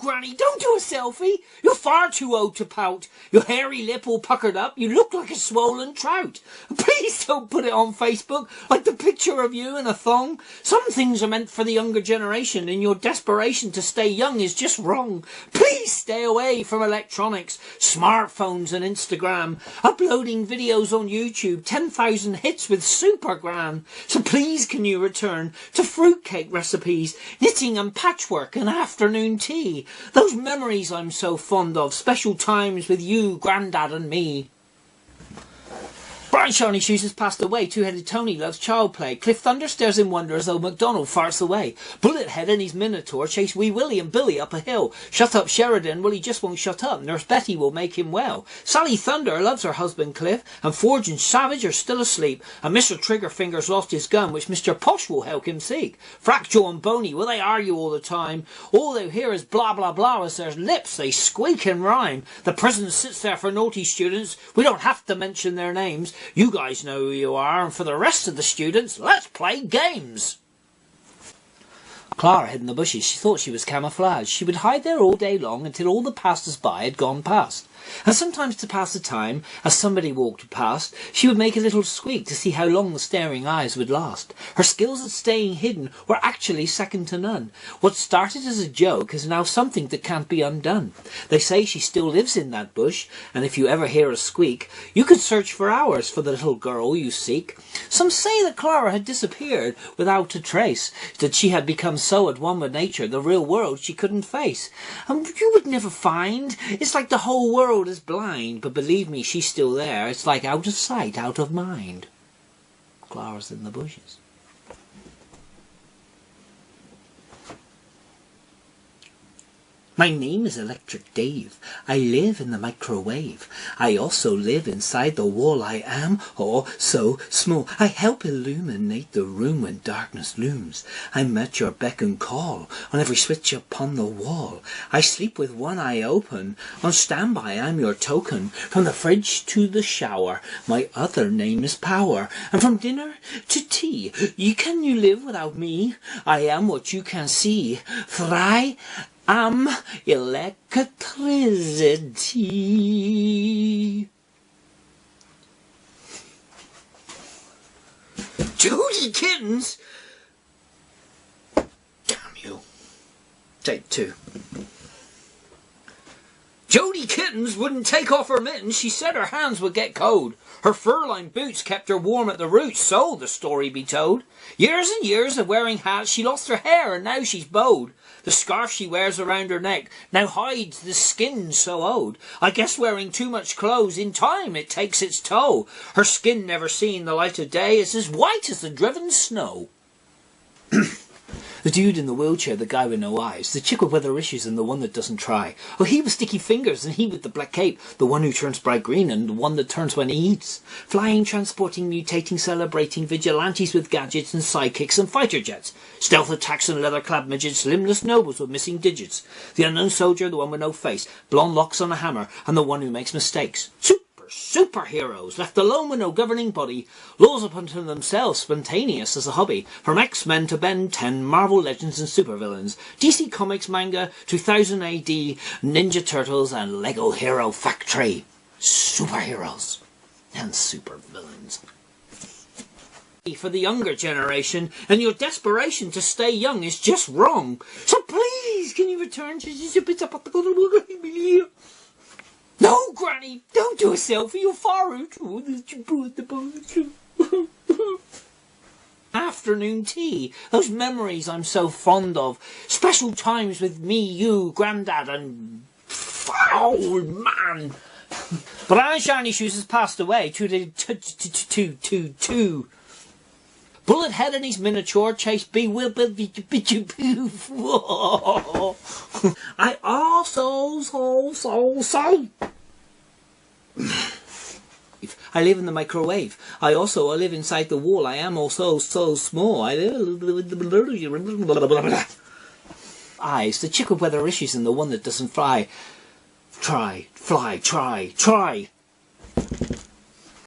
Granny, don't do a selfie. You're far too old to pout. Your hairy lip all puckered up. You look like a swollen trout. Please don't put it on Facebook like the picture of you in a thong. Some things are meant for the younger generation, and your desperation to stay young is just wrong. Please stay away from electronics, smartphones and Instagram. Uploading videos on YouTube, 10,000 hits with super gran. So please can you return to fruitcake recipes, knitting and patchwork and afternoon tea. Those memories I'm so fond of, special times with you, Grandad and me. Brian Shiny Shoes has passed away. Two-headed Tony loves child play. Cliff Thunder stares in wonder as old MacDonald farts away. Bullethead and his Minotaur chase Wee Willie and Billy up a hill. Shut up Sheridan, well he just won't shut up. Nurse Betty will make him well. Sally Thunder loves her husband Cliff, and Forge and Savage are still asleep. And Mr. Triggerfinger's lost his gun, which Mr. Posh will help him seek. Fractal and Boney, well they argue all the time. All they hear is blah blah blah as their lips they squeak and rhyme. The prison sits there for naughty students. We don't have to mention their names. You guys know who you are, and for the rest of the students, let's play games. Clara hid in the bushes. She thought she was camouflage. She would hide there all day long until all the passers-by had gone past. And sometimes to pass the time, as somebody walked past, she would make a little squeak to see how long the staring eyes would last. Her skills at staying hidden were actually second to none. What started as a joke is now something that can't be undone. They say she still lives in that bush, and if you ever hear a squeak, you could search for hours for the little girl you seek. Some say that Clara had disappeared without a trace, that she had become so at one with nature, the real world she couldn't face. And you would never find. It's like the whole world is blind, but believe me, she's still there. It's like out of sight, out of mind. Clara's in the bushes. My name is Electric Dave. I live in the microwave. I also live inside the wall. I am, oh, so small. I help illuminate the room when darkness looms. I'm at your beck and call on every switch upon the wall. I sleep with one eye open. On standby, I'm your token. From the fridge to the shower, my other name is Power. And from dinner to tea, can you live without me? I am what you can see. For I am electricity. Jody Kittens! Damn you. Take two. Jody Kittens wouldn't take off her mittens. She said her hands would get cold. Her fur-lined boots kept her warm at the roots, so the story be told. Years and years of wearing hats, she lost her hair and now she's bowed. The scarf she wears around her neck now hides the skin so old. I guess wearing too much clothes, in time it takes its toll. Her skin never seen the light of day, it's as white as the driven snow. The dude in the wheelchair, the guy with no eyes, the chick with weather issues and the one that doesn't try. Oh, he with sticky fingers and he with the black cape, the one who turns bright green and the one that turns when he eats. Flying, transporting, mutating, celebrating, vigilantes with gadgets and sidekicks and fighter jets. Stealth attacks and leather-clad midgets, limbless nobles with missing digits. The unknown soldier, the one with no face, blonde locks on a hammer, and the one who makes mistakes. Superheroes, left alone with no governing body, laws up unto themselves, spontaneous as a hobby. From X-Men to Ben 10, Marvel Legends and supervillains, DC Comics, manga, 2000 AD, Ninja Turtles and Lego Hero Factory. Superheroes and supervillains. For the younger generation, and your desperation to stay young is just wrong. So please, can you return to the... No, Granny, don't do a selfie. You're far out. Afternoon tea. Those memories I'm so fond of. Special times with me, you, Grandad, and... old man. Brian Shiny Shoes has passed away. Bullethead and his Minotaur chase I also I live in the microwave. I live inside the wall. I am also so small. I eyes, the chick with weather issues and the one that doesn't fly. Try.